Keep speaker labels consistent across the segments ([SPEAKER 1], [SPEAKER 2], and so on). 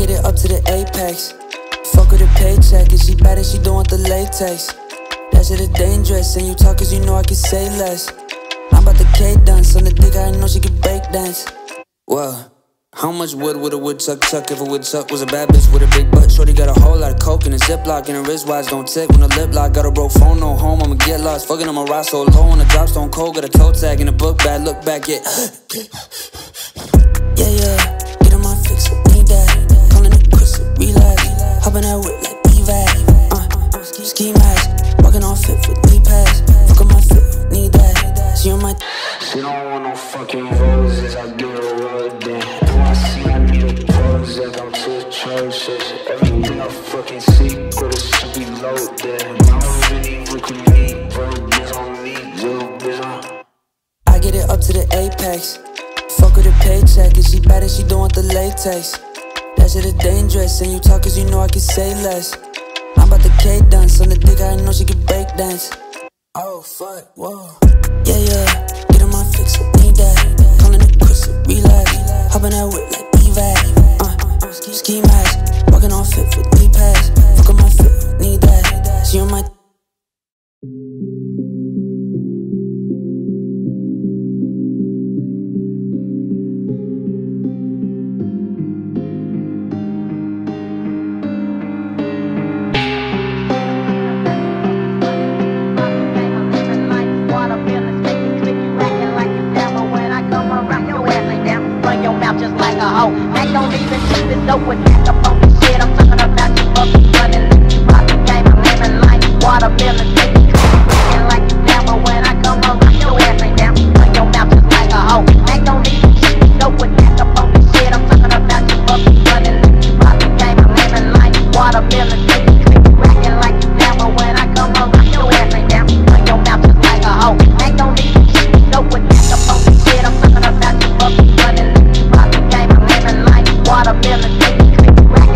[SPEAKER 1] get it up to the apex. Fuck with a paycheck, and she bad and she don't want the latex. That shit is dangerous, and you talk cause you know I can say less. I'm about to K dance on the dick, I know she can break dance. Whoa. How much wood would a woodchuck chuck if a woodchuck was a bad bitch with a big butt? Shorty got a whole lot of coke in a ziplock, and her wristwatch don't tick when the lip lock. Got a broke phone, no home, I'ma get lost. Fucking on my ride so low on the drop stone cold. Got a toe tag in a book bag, look back, yeah. Yeah, get on my fix, need that. Calling it quits, relax. Hopping that whip like evac. Ski mask, walking on fit for knee pads. Fuck on my fit, need that. She on my.
[SPEAKER 2] She don't want no fucking roses, I give her a rug then. I see I need a project, I'm too atrocious. Everything I fucking secret, it should be loaded. I don't really look at me, bitch on me, little bitch on.
[SPEAKER 1] I get it up to the apex. Fuck with a paycheck, and she bad and she don't want the latex. That shit is dangerous, and you talk cause you know I can say less. I'm about to K dance on the dick, I know she can break dance. Oh fuck, whoa. Yeah, get on my fix, need that. Calling it quits, relax. Hopping that whip like evac. Ski mask, walking on fit for knee pads. Fuck on my fit, need that. She on my.
[SPEAKER 3] I don't even keep it though with that up on the shit. I'm talking about you fucking running, let you rock the game. I'm living like watermelon, take you looking like you down, but when I come around, your ass ain't down. Run your mouth just like a hoe. I don't even keep it though with that up on the shit. I'm talking about you fucking running, let you rock the game. I'm living like watermelon, take you racking like you down, but when I come around, your ass ain't down. Run your mouth just like a hoe. I don't even keep it though with that up on the shit. I'm talking about you fucking running, let you rock the game. I'm living like watermelon, take you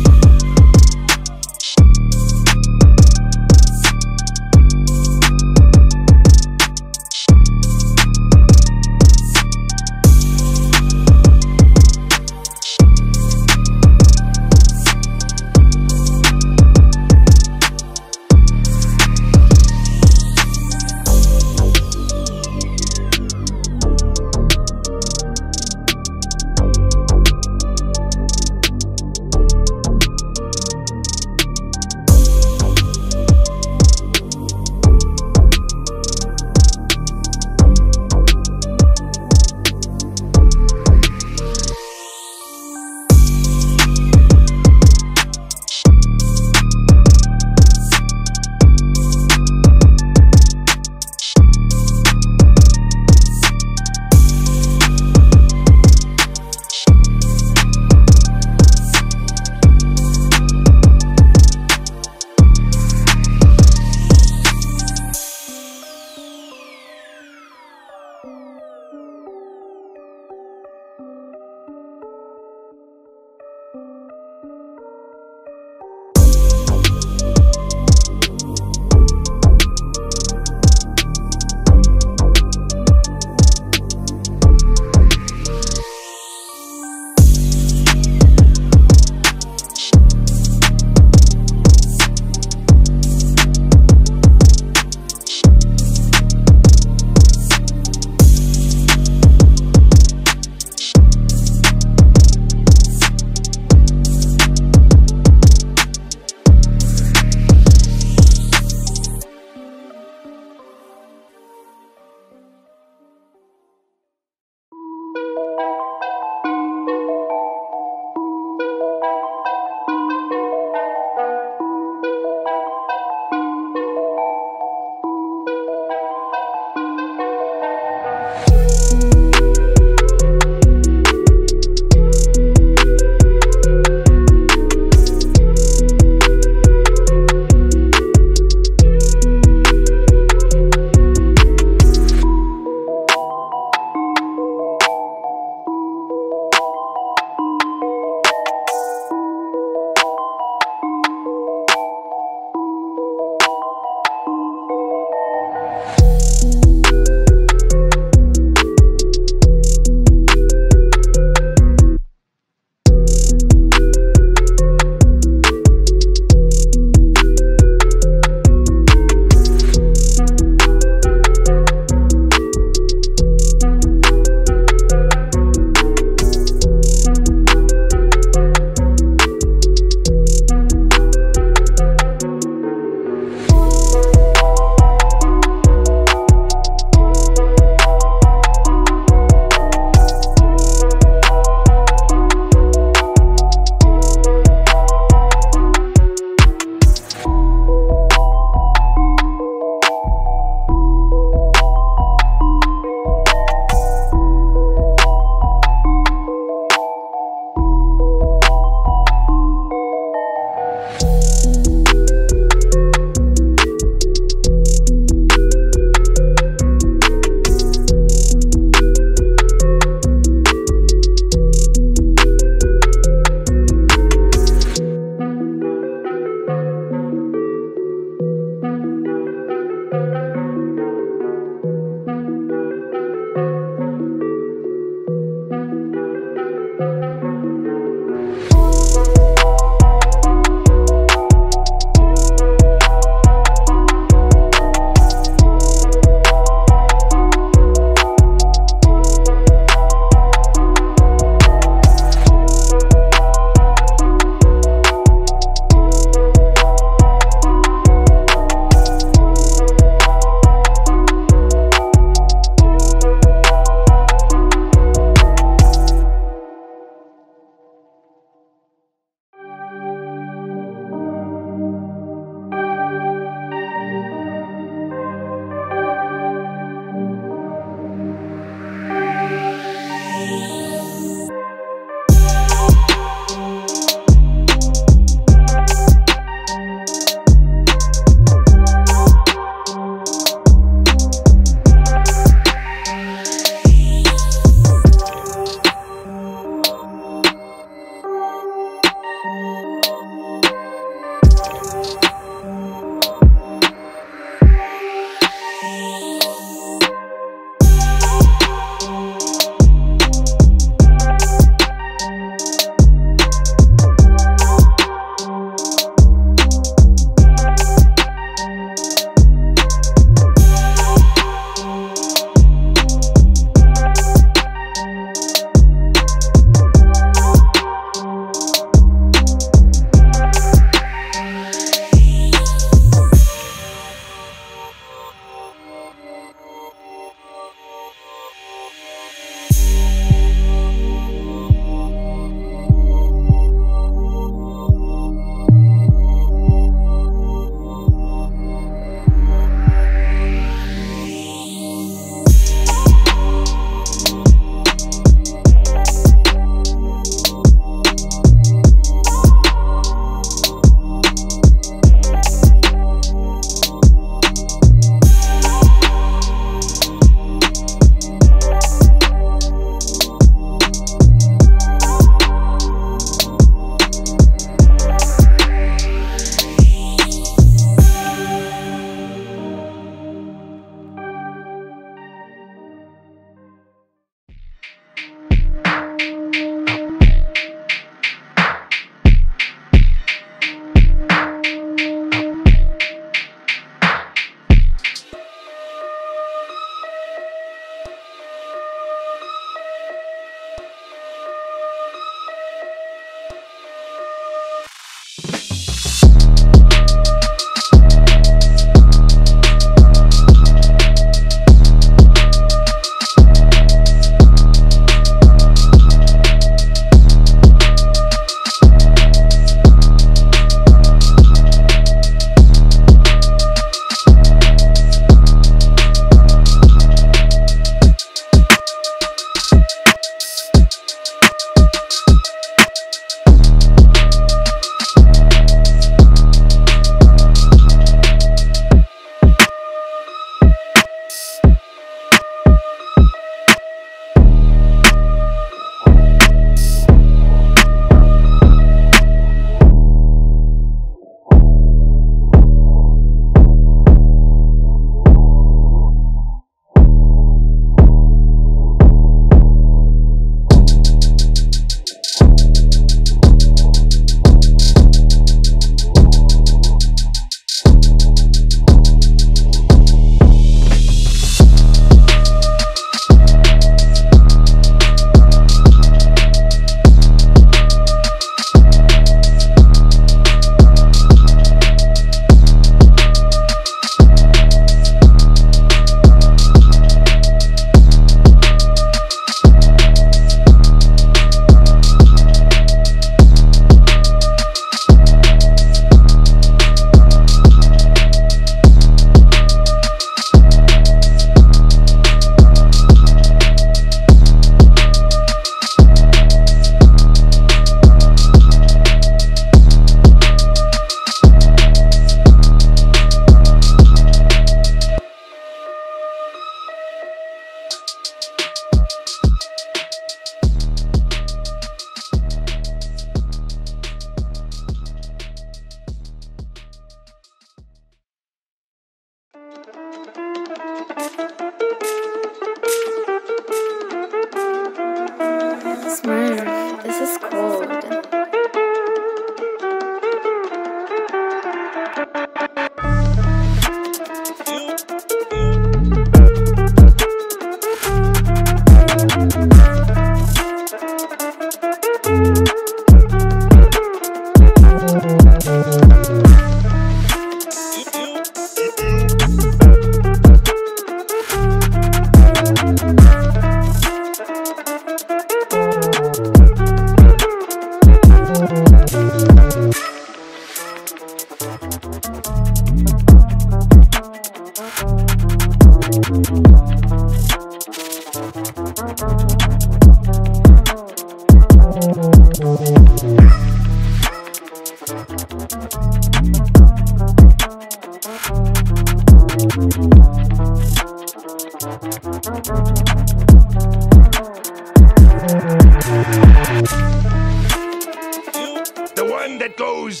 [SPEAKER 4] The one that goes.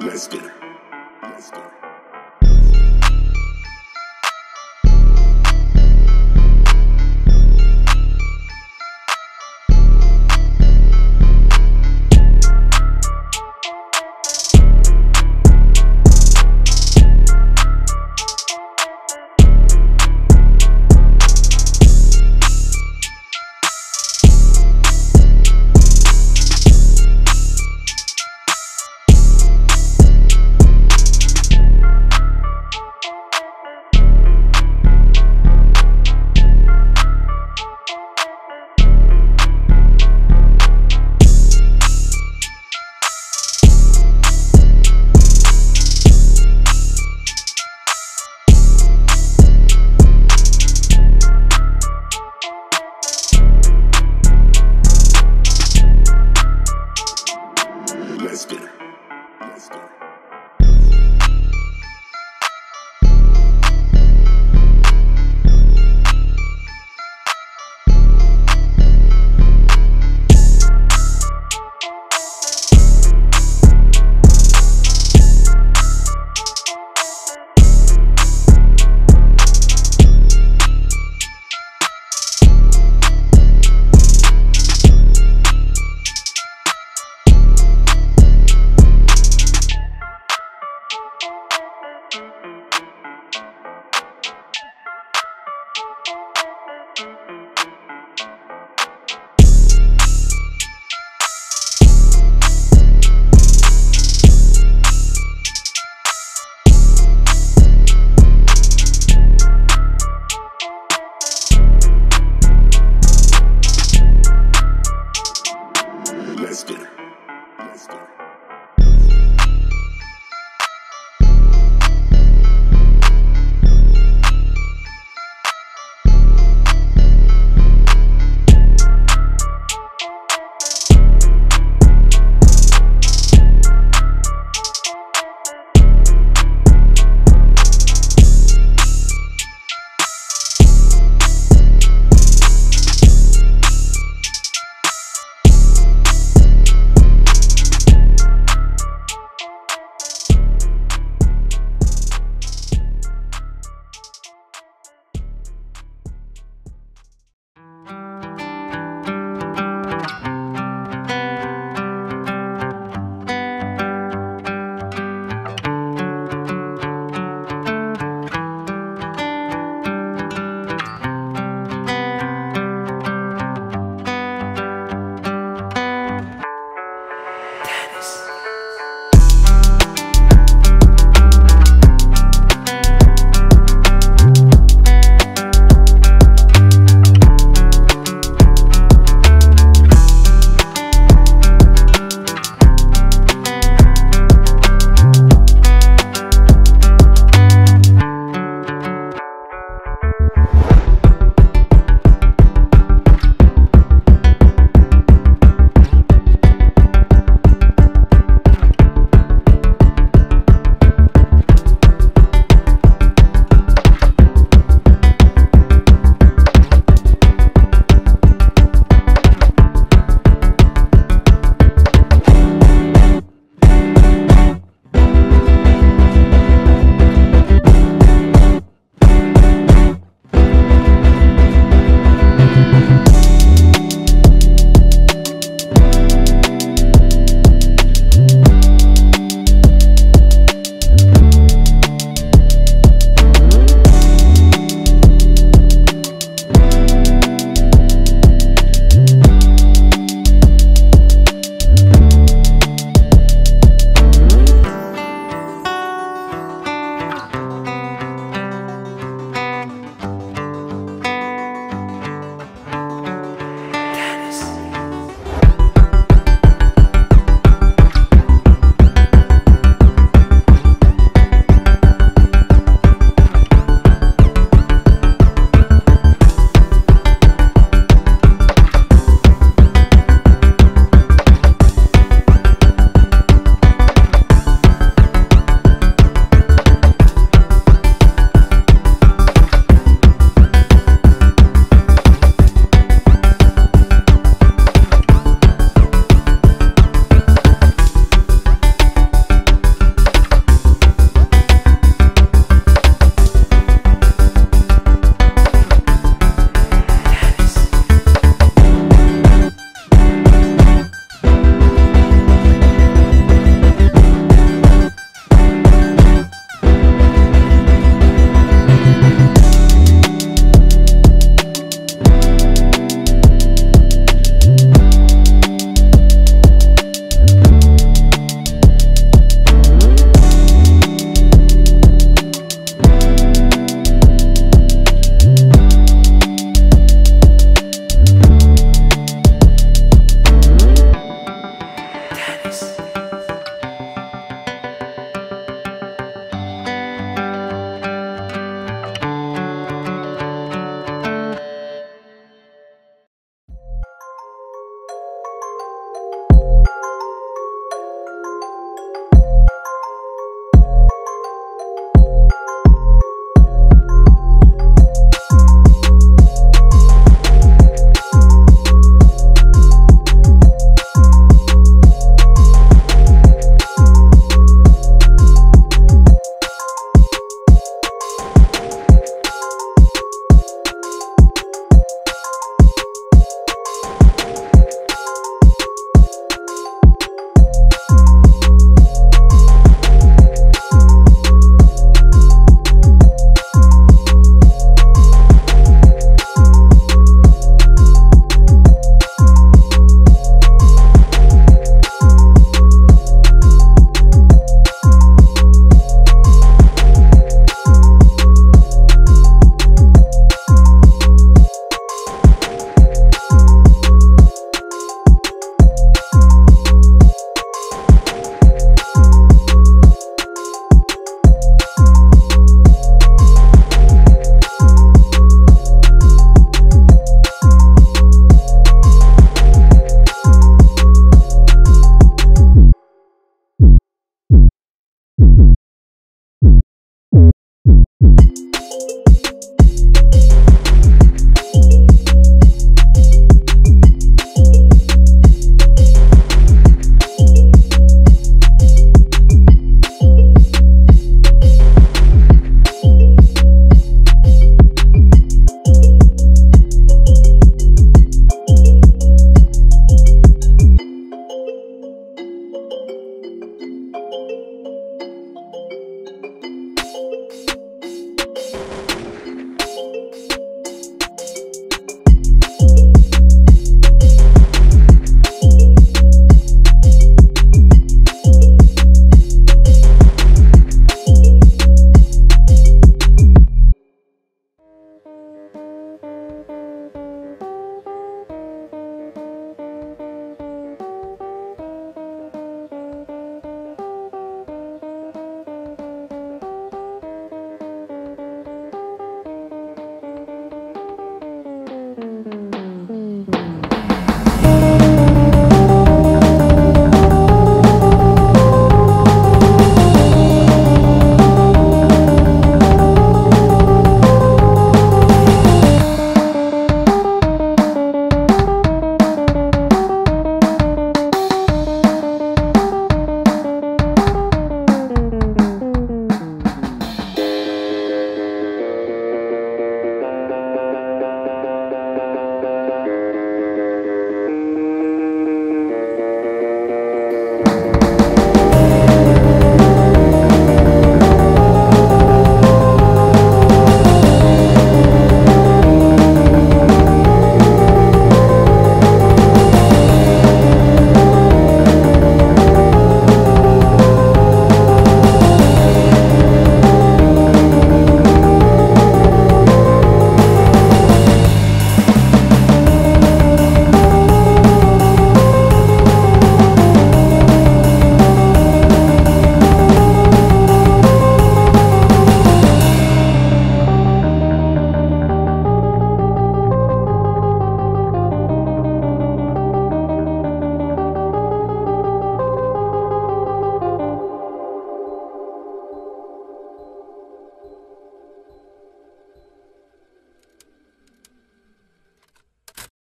[SPEAKER 4] Let's go. Let's go. Let's go. Let's go.